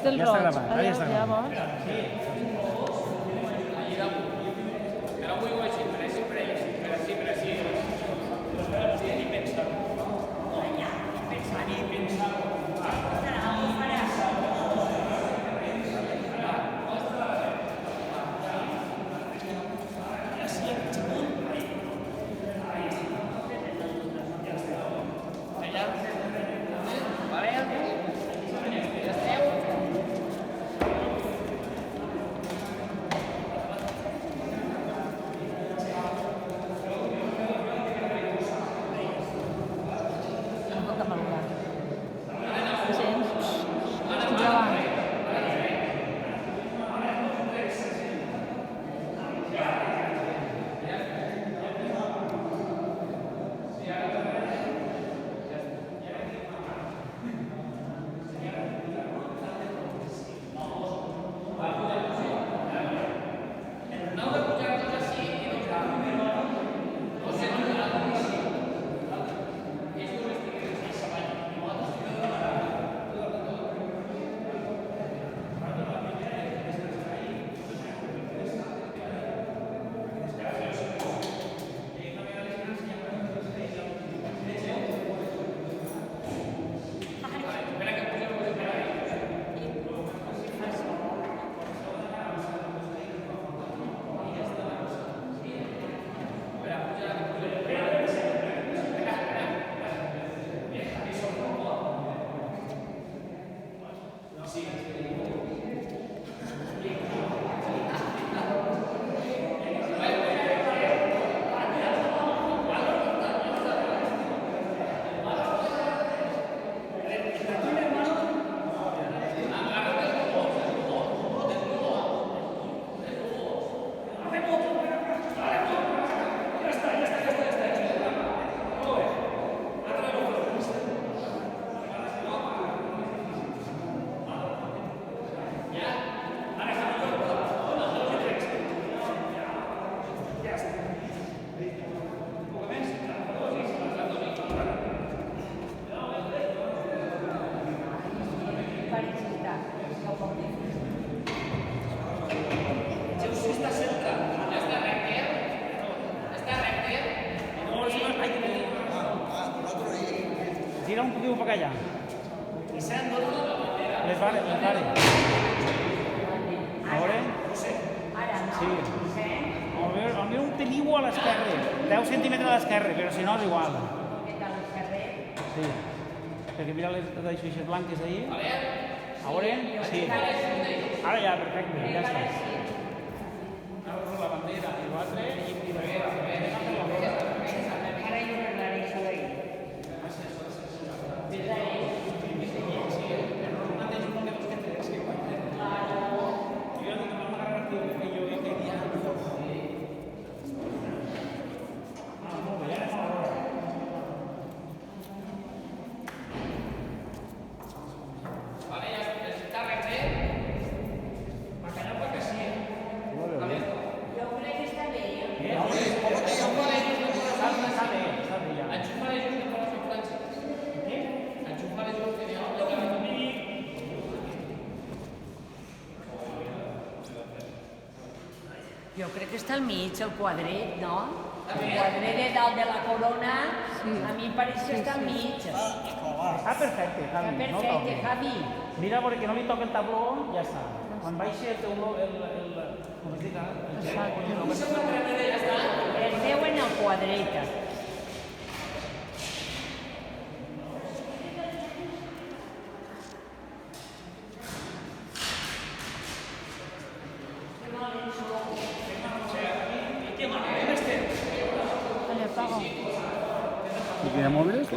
Estel Ja està Roig. gravant, ara ja està Ja gravant. vols? No pot amagar. Ho sents? Estic gravant. Gira un poquito para allá. Les vale. Ahora? Sí. A mi un teniu a l'esquerra. 10 centímetres a l'esquerra, però si no és igual. Sí. Perquè mira les deixeixes blanques ahí. Ahora? Sí. Ara ja, perfecte. Ja està. Ara la bandera i l'altre i Jo crec que està al mig, el quadret, no? El quadret de dalt de la corona, a mi em pareix que està al mig. Està perfecte, Javi. Està No perfecte, toqui. Javi. Mira, perquè no li toca el tabló, ja està. Quan baixi el teu... Com es diga? El meu en el quadret. Allà, apaga. ¿Y qué móvil este?